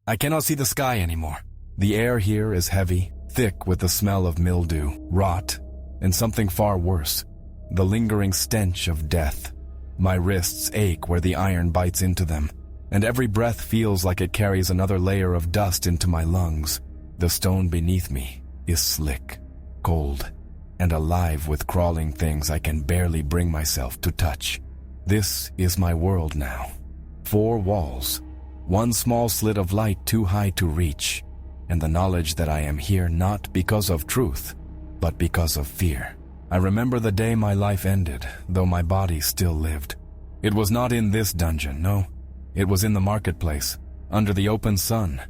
I cannot see the sky anymore. The air here is heavy, thick with the smell of mildew, rot, and something far worse, the lingering stench of death. My wrists ache where the iron bites into them, and every breath feels like it carries another layer of dust into my lungs. The stone beneath me is slick, cold, and alive with crawling things I can barely bring myself to touch. This is my world now. 4 walls, one small slit of light too high to reach, and the knowledge that I am here not because of truth, but because of fear. I remember the day my life ended, though my body still lived. It was not in this dungeon, no. It was in the marketplace, under the open sun,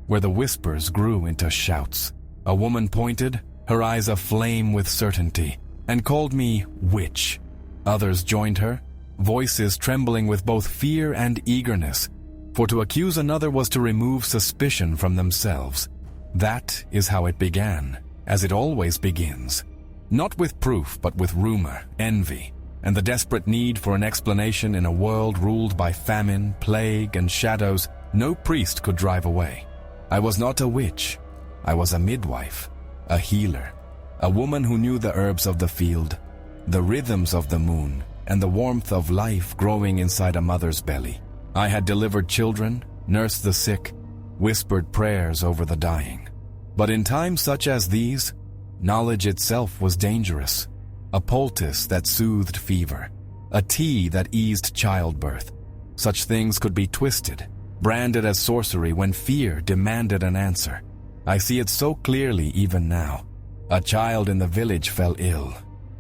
where the whispers grew into shouts. A woman pointed, her eyes aflame with certainty, and called me witch. Others joined her, voices trembling with both fear and eagerness, for to accuse another was to remove suspicion from themselves. That is how it began, as it always begins. Not with proof, but with rumor, envy, and the desperate need for an explanation in a world ruled by famine, plague, and shadows no priest could drive away. I was not a witch. I was a midwife, a healer, a woman who knew the herbs of the field, the rhythms of the moon, and the warmth of life growing inside a mother's belly. I had delivered children, nursed the sick, whispered prayers over the dying. But in times such as these, knowledge itself was dangerous. A poultice that soothed fever, a tea that eased childbirth. Such things could be twisted, branded as sorcery when fear demanded an answer. I see it so clearly even now. A child in the village fell ill.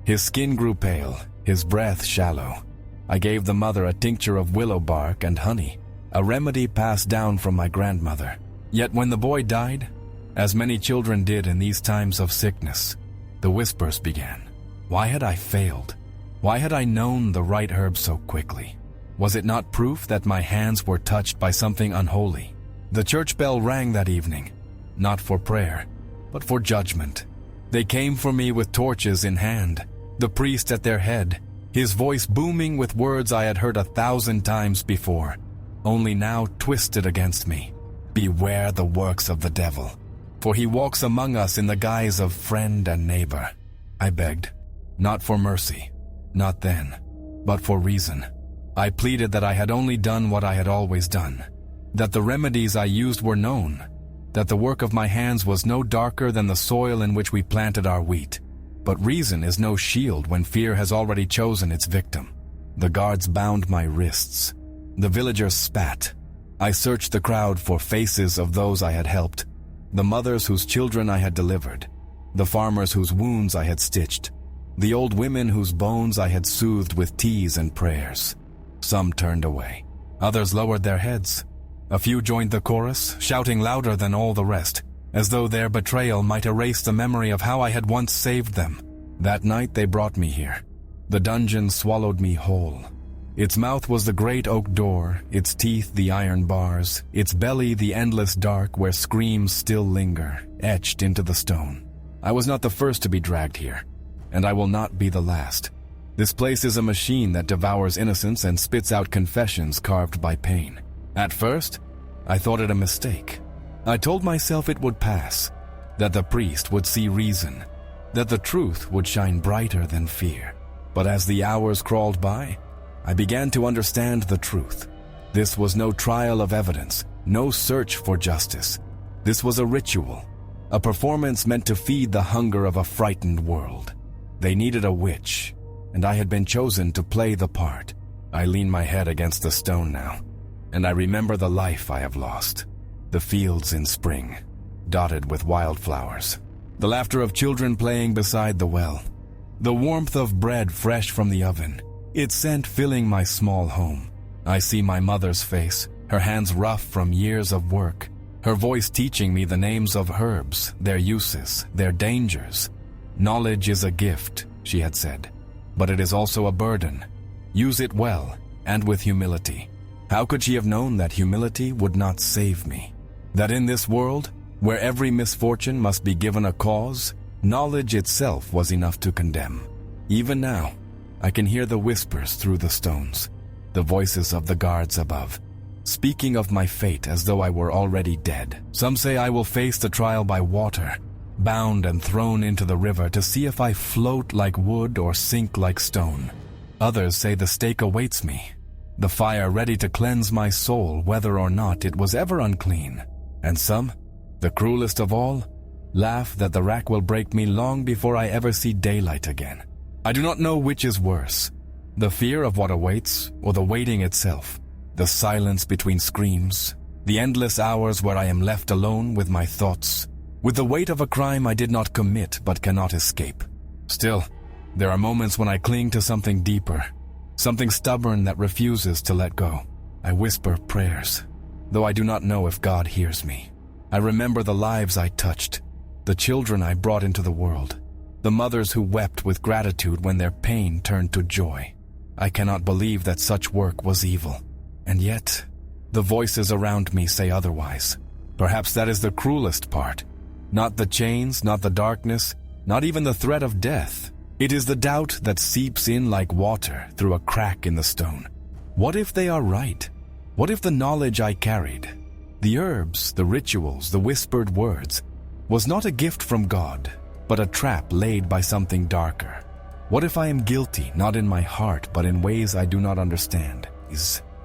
His skin grew pale, his breath shallow. I gave the mother a tincture of willow bark and honey, a remedy passed down from my grandmother. Yet when the boy died, as many children did in these times of sickness, the whispers began. Why had I failed? Why had I known the right herb so quickly? Was it not proof that my hands were touched by something unholy? The church bell rang that evening, not for prayer, but for judgment. They came for me with torches in hand, the priest at their head, his voice booming with words I had heard 1,000 times before, only now twisted against me. Beware the works of the devil, for he walks among us in the guise of friend and neighbor. I begged, not for mercy, not then, but for reason. I pleaded that I had only done what I had always done, that the remedies I used were known, that the work of my hands was no darker than the soil in which we planted our wheat. But reason is no shield when fear has already chosen its victim. The guards bound my wrists. The villagers spat. I searched the crowd for faces of those I had helped, the mothers whose children I had delivered, the farmers whose wounds I had stitched, the old women whose bones I had soothed with teas and prayers. Some turned away. Others lowered their heads. A few joined the chorus, shouting louder than all the rest, as though their betrayal might erase the memory of how I had once saved them. That night they brought me here. The dungeon swallowed me whole. Its mouth was the great oak door, its teeth the iron bars, its belly the endless dark where screams still linger, etched into the stone. I was not the first to be dragged here, and I will not be the last. This place is a machine that devours innocence and spits out confessions carved by pain. At first, I thought it a mistake. I told myself it would pass, that the priest would see reason, that the truth would shine brighter than fear. But as the hours crawled by, I began to understand the truth. This was no trial of evidence, no search for justice. This was a ritual, a performance meant to feed the hunger of a frightened world. They needed a witch, and I had been chosen to play the part. I lean my head against the stone now, and I remember the life I have lost. The fields in spring, dotted with wildflowers. The laughter of children playing beside the well. The warmth of bread fresh from the oven, its scent filling my small home. I see my mother's face, her hands rough from years of work, her voice teaching me the names of herbs, their uses, their dangers. Knowledge is a gift, she had said, but it is also a burden. Use it well and with humility. How could she have known that humility would not save me? That in this world, where every misfortune must be given a cause, knowledge itself was enough to condemn. Even now, I can hear the whispers through the stones, the voices of the guards above. speaking of my fate as though I were already dead. Some say I will face the trial by water, bound and thrown into the river to see if I float like wood or sink like stone. Others say the stake awaits me, the fire ready to cleanse my soul whether or not it was ever unclean. And some, the cruelest of all, laugh that the rack will break me long before I ever see daylight again. I do not know which is worse, the fear of what awaits or the waiting itself, the silence between screams, the endless hours where I am left alone with my thoughts, with the weight of a crime I did not commit but cannot escape. Still, there are moments when I cling to something deeper, something stubborn that refuses to let go. I whisper prayers, though I do not know if God hears me. I remember the lives I touched, the children I brought into the world, the mothers who wept with gratitude when their pain turned to joy. I cannot believe that such work was evil, and yet the voices around me say otherwise. Perhaps that is the cruelest part. Not the chains, not the darkness, not even the threat of death. It is the doubt that seeps in like water through a crack in the stone. What if they are right? What if the knowledge I carried, the herbs, the rituals, the whispered words, was not a gift from God, but a trap laid by something darker? What if I am guilty, not in my heart, but in ways I do not understand?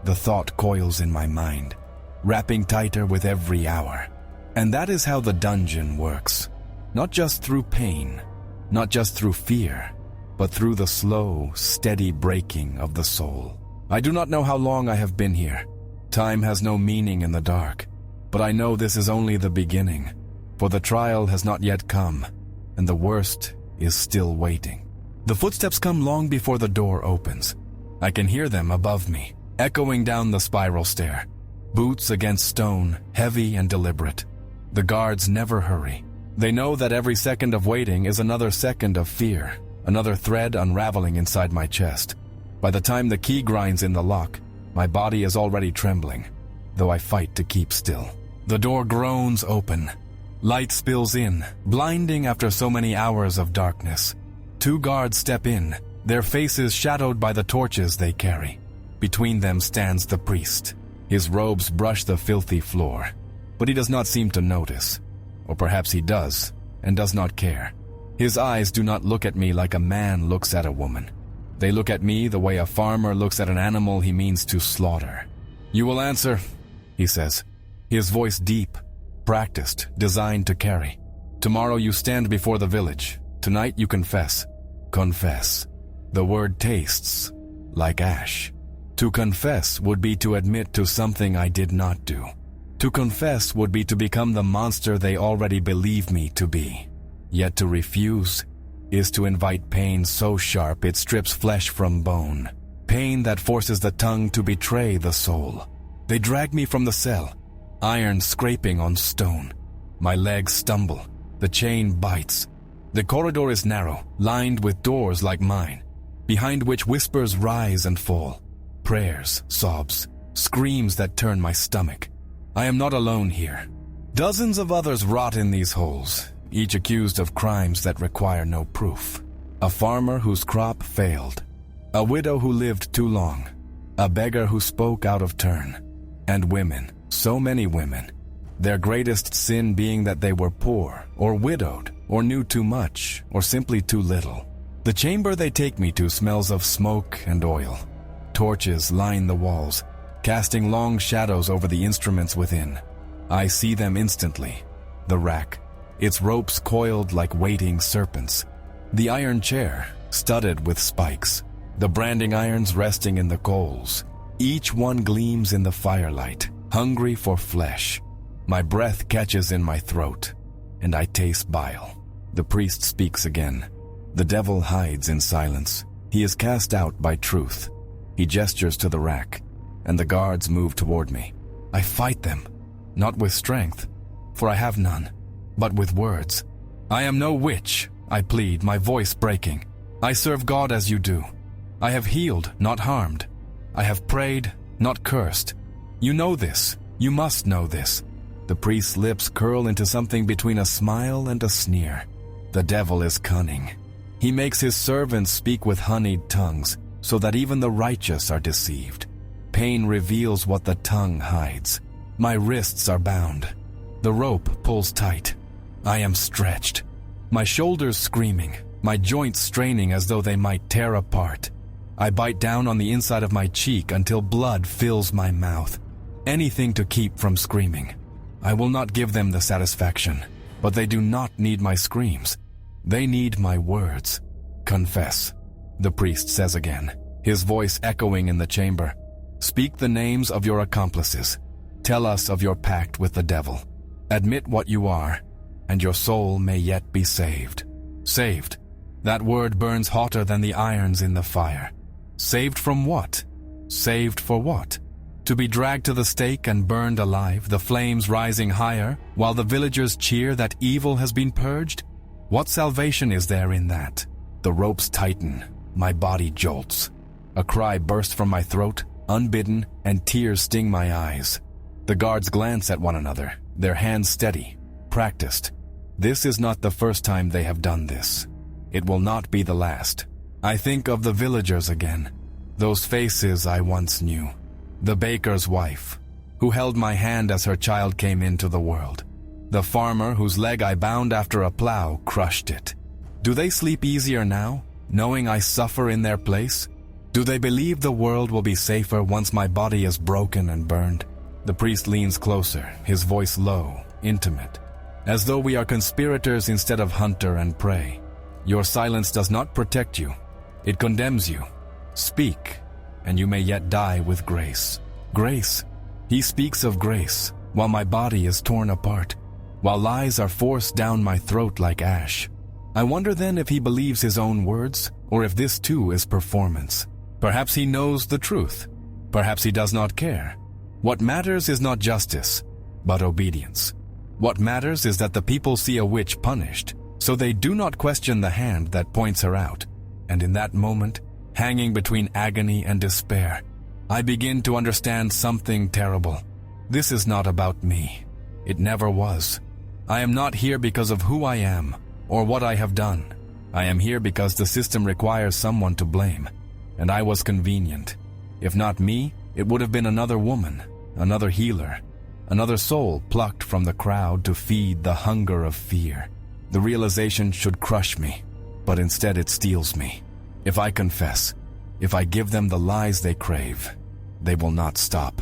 The thought coils in my mind, wrapping tighter with every hour. And that is how the dungeon works. Not just through pain, not just through fear, but through the slow, steady breaking of the soul. I do not know how long I have been here. Time has no meaning in the dark, but I know this is only the beginning, for the trial has not yet come, and the worst is still waiting. The footsteps come long before the door opens. I can hear them above me, echoing down the spiral stair. Boots against stone, heavy and deliberate. The guards never hurry. They know that every second of waiting is another second of fear, another thread unraveling inside my chest. By the time the key grinds in the lock, my body is already trembling, though I fight to keep still. The door groans open. Light spills in, blinding after so many hours of darkness. Two guards step in, their faces shadowed by the torches they carry. Between them stands the priest. His robes brush the filthy floor, but he does not seem to notice. Or perhaps he does, and does not care. His eyes do not look at me like a man looks at a woman. They look at me the way a farmer looks at an animal he means to slaughter. "You will answer," he says, his voice deep, practiced, designed to carry. "Tomorrow you stand before the village. Tonight you confess." Confess. The word tastes like ash. To confess would be to admit to something I did not do. To confess would be to become the monster they already believe me to be. Yet to refuse is to invite pain so sharp it strips flesh from bone. Pain that forces the tongue to betray the soul. They drag me from the cell, iron scraping on stone. My legs stumble. The chain bites. The corridor is narrow, lined with doors like mine, behind which whispers rise and fall. Prayers, sobs, screams that turn my stomach. I am not alone here. Dozens of others rot in these holes, each accused of crimes that require no proof. A farmer whose crop failed. A widow who lived too long. A beggar who spoke out of turn. And women, so many women. Their greatest sin being that they were poor, or widowed, or knew too much, or simply too little. The chamber they take me to smells of smoke and oil. Torches line the walls, casting long shadows over the instruments within. I see them instantly. The rack, its ropes coiled like waiting serpents. The iron chair, studded with spikes. The branding irons resting in the coals. Each one gleams in the firelight, hungry for flesh. My breath catches in my throat, and I taste bile. The priest speaks again. The devil hides in silence. He is cast out by truth. He gestures to the rack, and the guards move toward me. I fight them, not with strength, for I have none, but with words. "I am no witch," I plead, my voice breaking. "I serve God as you do. I have healed, not harmed. I have prayed, not cursed. You know this. You must know this." The priest's lips curl into something between a smile and a sneer. The devil is cunning. He makes his servants speak with honeyed tongues, so that even the righteous are deceived. pain reveals what the tongue hides. My wrists are bound. The rope pulls tight. I am stretched. My shoulders screaming, my joints straining as though they might tear apart. I bite down on the inside of my cheek until blood fills my mouth. Anything to keep from screaming. I will not give them the satisfaction, but they do not need my screams. They need my words. Confess, the priest says again, his voice echoing in the chamber. Speak the names of your accomplices. Tell us of your pact with the devil. Admit what you are, and your soul may yet be saved. Saved. That word burns hotter than the irons in the fire. Saved from what? Saved for what? To be dragged to the stake and burned alive, the flames rising higher, while the villagers cheer that evil has been purged? What salvation is there in that? The ropes tighten, my body jolts. A cry bursts from my throat, unbidden, and tears sting my eyes. The guards glance at one another, their hands steady, practiced. This is not the first time they have done this. It will not be the last. I think of the villagers again, those faces I once knew. The baker's wife, who held my hand as her child came into the world. The farmer whose leg I bound after a plow crushed it. Do they sleep easier now, knowing I suffer in their place? Do they believe the world will be safer once my body is broken and burned? The priest leans closer, his voice low, intimate, as though we are conspirators instead of hunter and prey. Your silence does not protect you. It condemns you. Speak, and you may yet die with grace. Grace. He speaks of grace, while my body is torn apart, while lies are forced down my throat like ash. I wonder then if he believes his own words, or if this too is performance. Perhaps he knows the truth. Perhaps he does not care. What matters is not justice, but obedience. What matters is that the people see a witch punished, so they do not question the hand that points her out. And in that moment, hanging between agony and despair, I begin to understand something terrible. This is not about me. It never was. I am not here because of who I am or what I have done. I am here because the system requires someone to blame, and I was convenient. If not me, it would have been another woman, another healer, another soul plucked from the crowd to feed the hunger of fear. The realization should crush me, but instead it steals me. If I confess, if I give them the lies they crave, they will not stop.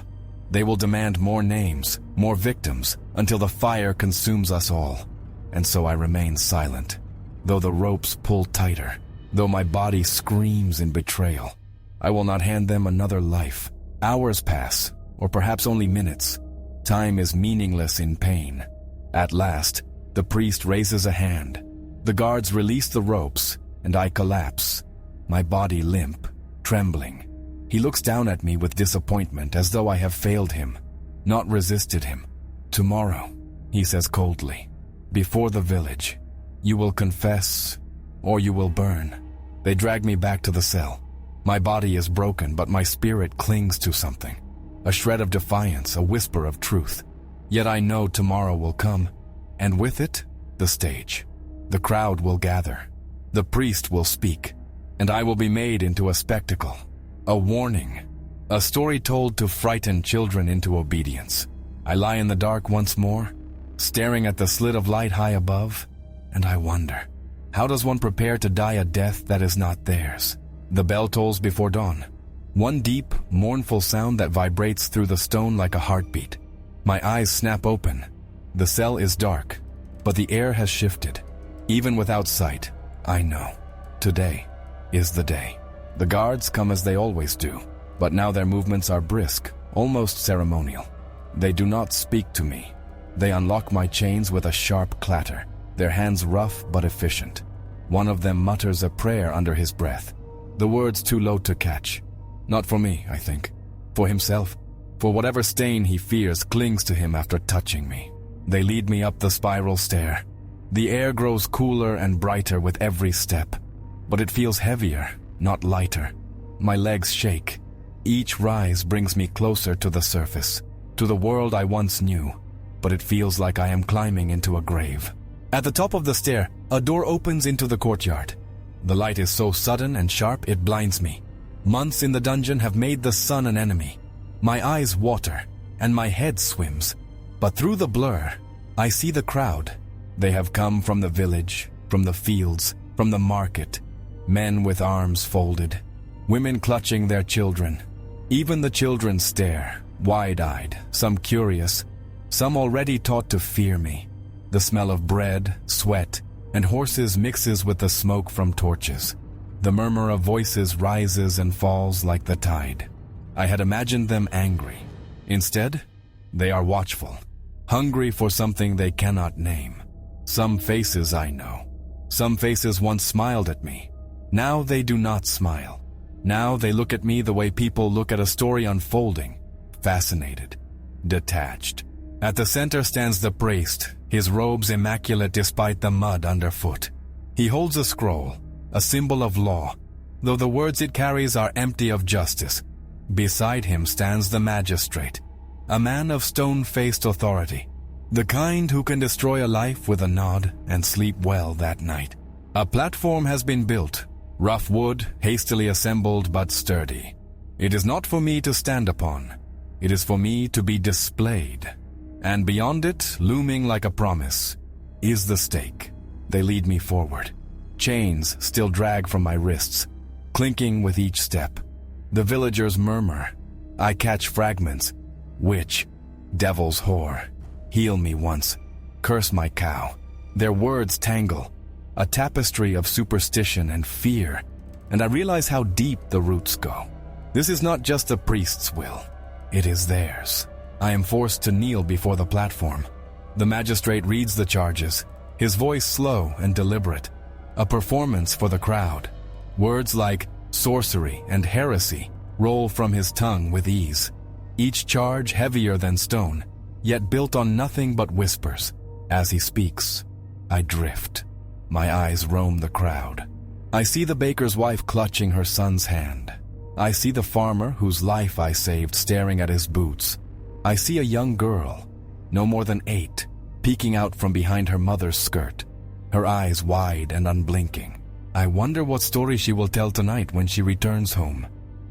They will demand more names, more victims, until the fire consumes us all. And so I remain silent, though the ropes pull tighter, though my body screams in betrayal. I will not hand them another life. Hours pass, or perhaps only minutes. Time is meaningless in pain. At last, the priest raises a hand. The guards release the ropes, and I collapse, my body limp, trembling. He looks down at me with disappointment as though I have failed him, not resisted him. Tomorrow, he says coldly, before the village, you will confess or you will burn. They drag me back to the cell. My body is broken, but my spirit clings to something. A shred of defiance, a whisper of truth. Yet I know tomorrow will come, and with it, the stage. The crowd will gather. The priest will speak, and I will be made into a spectacle, a warning, a story told to frighten children into obedience. I lie in the dark once more, staring at the slit of light high above, and I wonder, how does one prepare to die a death that is not theirs? The bell tolls before dawn. One deep, mournful sound that vibrates through the stone like a heartbeat. My eyes snap open. The cell is dark, but the air has shifted. Even without sight, I know. Today is the day. The guards come as they always do, but now their movements are brisk, almost ceremonial. They do not speak to me. They unlock my chains with a sharp clatter, their hands rough but efficient. One of them mutters a prayer under his breath, the words too low to catch. Not for me, I think. For himself. For whatever stain he fears clings to him after touching me. They lead me up the spiral stair. The air grows cooler and brighter with every step, but it feels heavier, not lighter. My legs shake. Each rise brings me closer to the surface, to the world I once knew, but it feels like I am climbing into a grave. At the top of the stair, a door opens into the courtyard. The light is so sudden and sharp it blinds me. Months in the dungeon have made the sun an enemy. My eyes water, and my head swims. But through the blur, I see the crowd. They have come from the village, from the fields, from the market. Men with arms folded, women clutching their children. Even the children stare, wide-eyed, some curious, some already taught to fear me. The smell of bread, sweat, and horses mixes with the smoke from torches. The murmur of voices rises and falls like the tide. I had imagined them angry. Instead, they are watchful, hungry for something they cannot name. Some faces I know. Some faces once smiled at me. Now they do not smile. Now they look at me the way people look at a story unfolding, fascinated, detached. At the center stands the priest, his robes immaculate despite the mud underfoot. He holds a scroll, a symbol of law, though the words it carries are empty of justice. Beside him stands the magistrate, a man of stone-faced authority, the kind who can destroy a life with a nod and sleep well that night. A platform has been built, rough wood, hastily assembled but sturdy. It is not for me to stand upon. It is for me to be displayed. And beyond it, looming like a promise, is the stake. They lead me forward. Chains still drag from my wrists, clinking with each step. The villagers murmur. I catch fragments. Witch, devil's whore, heal me once, curse my cow. Their words tangle, a tapestry of superstition and fear, and I realize how deep the roots go. This is not just the priest's will, it is theirs. I am forced to kneel before the platform. The magistrate reads the charges, his voice slow and deliberate, a performance for the crowd. Words like sorcery and heresy roll from his tongue with ease, each charge heavier than stone, yet built on nothing but whispers. As he speaks, I drift. My eyes roam the crowd. I see the baker's wife clutching her son's hand. I see the farmer whose life I saved staring at his boots. I see a young girl, no more than 8, peeking out from behind her mother's skirt, her eyes wide and unblinking. I wonder what story she will tell tonight when she returns home.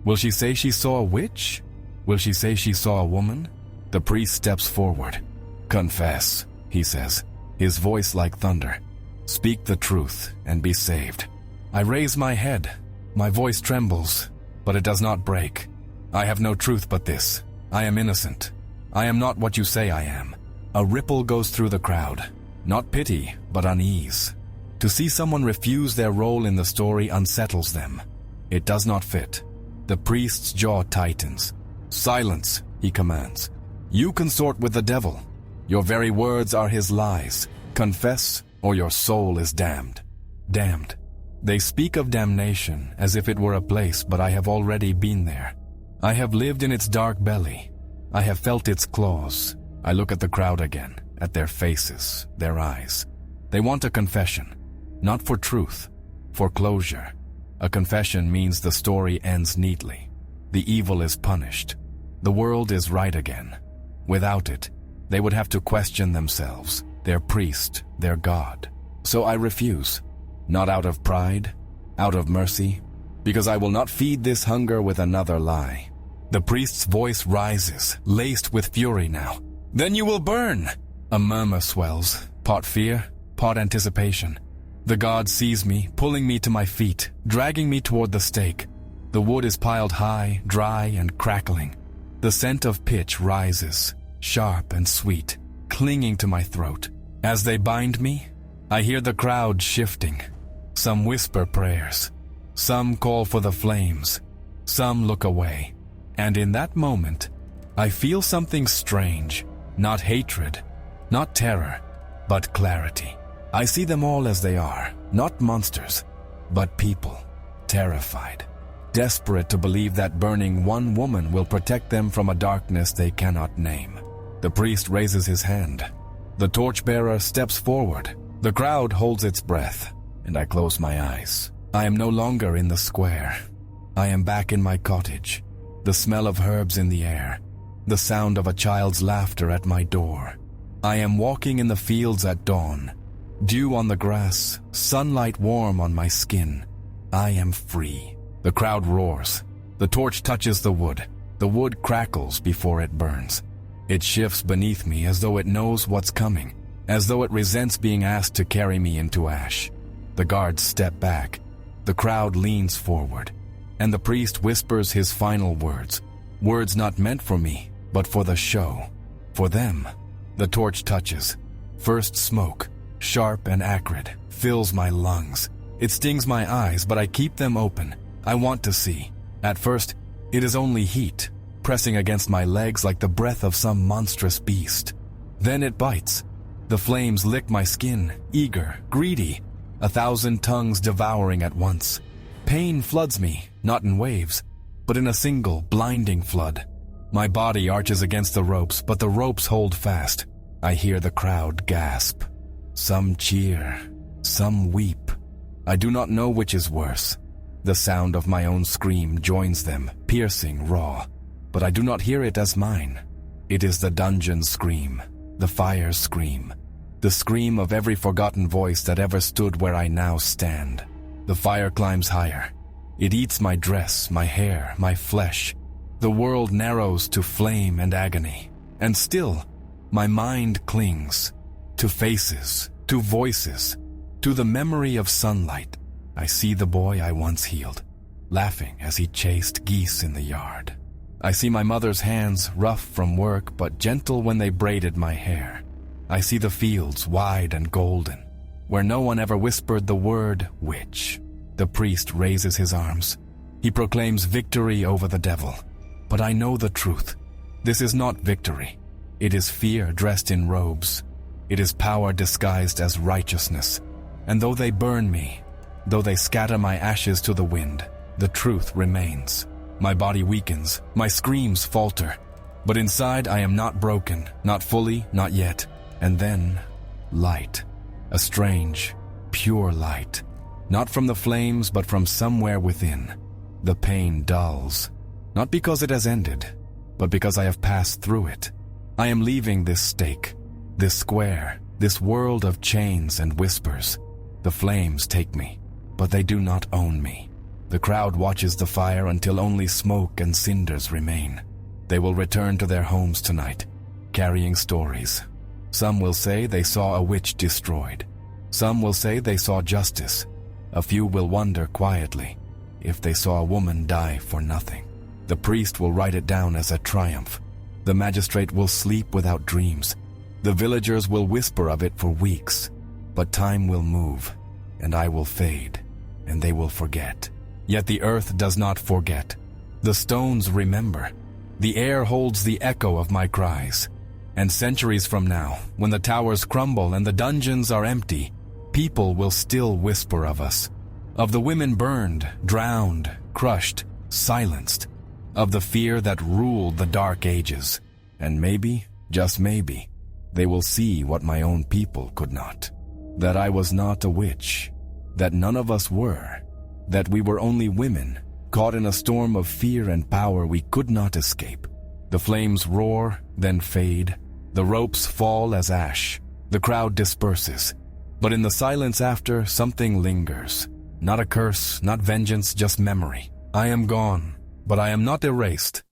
Will she say she saw a witch? Will she say she saw a woman? The priest steps forward. Confess, he says, his voice like thunder. Speak the truth and be saved. I raise my head. My voice trembles, but it does not break. I have no truth but this. I am innocent. I am not what you say I am. A ripple goes through the crowd. Not pity, but unease. To see someone refuse their role in the story unsettles them. It does not fit. The priest's jaw tightens. Silence, he commands. You consort with the devil. Your very words are his lies. Confess, or your soul is damned. Damned. They speak of damnation as if it were a place, but I have already been there. I have lived in its dark belly. I have felt its claws. I look at the crowd again, at their faces, their eyes. They want a confession. Not for truth, for closure. A confession means the story ends neatly. The evil is punished. The world is right again. Without it, they would have to question themselves, their priest, their God. So I refuse. Not out of pride, out of mercy, because I will not feed this hunger with another lie. The priest's voice rises, laced with fury now. Then you will burn! A murmur swells, part fear, part anticipation. The god sees me, pulling me to my feet, dragging me toward the stake. The wood is piled high, dry, and crackling. The scent of pitch rises, sharp and sweet, clinging to my throat. As they bind me, I hear the crowd shifting. Some whisper prayers. Some call for the flames. Some look away. And in that moment, I feel something strange. Not hatred, not terror, but clarity. I see them all as they are, not monsters, but people, terrified, desperate to believe that burning one woman will protect them from a darkness they cannot name. The priest raises his hand. The torchbearer steps forward. The crowd holds its breath, and I close my eyes. I am no longer in the square. I am back in my cottage. The smell of herbs in the air. The sound of a child's laughter at my door. I am walking in the fields at dawn. Dew on the grass, sunlight warm on my skin. I am free. The crowd roars. The torch touches the wood. The wood crackles before it burns. It shifts beneath me as though it knows what's coming, as though it resents being asked to carry me into ash. The guards step back. The crowd leans forward, and the priest whispers his final words. Words not meant for me, but for the show. For them. The torch touches. First smoke, sharp and acrid, fills my lungs. It stings my eyes, but I keep them open. I want to see. At first, it is only heat, pressing against my legs like the breath of some monstrous beast. Then it bites. The flames lick my skin, eager, greedy, 1,000 tongues devouring at once. Pain floods me, not in waves, but in a single, blinding flood. My body arches against the ropes, but the ropes hold fast. I hear the crowd gasp. Some cheer, some weep. I do not know which is worse. The sound of my own scream joins them, piercing, raw. But I do not hear it as mine. It is the dungeon scream, the fire's scream, the scream of every forgotten voice that ever stood where I now stand. The fire climbs higher. It eats my dress, my hair, my flesh. The world narrows to flame and agony. And still, my mind clings to faces, to voices, to the memory of sunlight. I see the boy I once healed, laughing as he chased geese in the yard. I see my mother's hands, rough from work but gentle when they braided my hair. I see the fields wide and golden, where no one ever whispered the word witch. The priest raises his arms. He proclaims victory over the devil. But I know the truth. This is not victory. It is fear dressed in robes. It is power disguised as righteousness. And though they burn me, though they scatter my ashes to the wind, the truth remains. My body weakens, my screams falter. But inside I am not broken, not fully, not yet. And then, light. A strange, pure light. Not from the flames, but from somewhere within. The pain dulls. Not because it has ended, but because I have passed through it. I am leaving this stake, this square, this world of chains and whispers. The flames take me, but they do not own me. The crowd watches the fire until only smoke and cinders remain. They will return to their homes tonight, carrying stories. Some will say they saw a witch destroyed. Some will say they saw justice. A few will wonder quietly if they saw a woman die for nothing. The priest will write it down as a triumph. The magistrate will sleep without dreams. The villagers will whisper of it for weeks. But time will move, and I will fade, and they will forget. Yet the earth does not forget. The stones remember. The air holds the echo of my cries. And centuries from now, when the towers crumble and the dungeons are empty, people will still whisper of us. Of the women burned, drowned, crushed, silenced. Of the fear that ruled the dark ages. And maybe, just maybe, they will see what my own people could not. That I was not a witch. That none of us were. That we were only women, caught in a storm of fear and power we could not escape. The flames roar, then fade. The ropes fall as ash. The crowd disperses. But in the silence after, something lingers. Not a curse, not vengeance, just memory. I am gone, but I am not erased.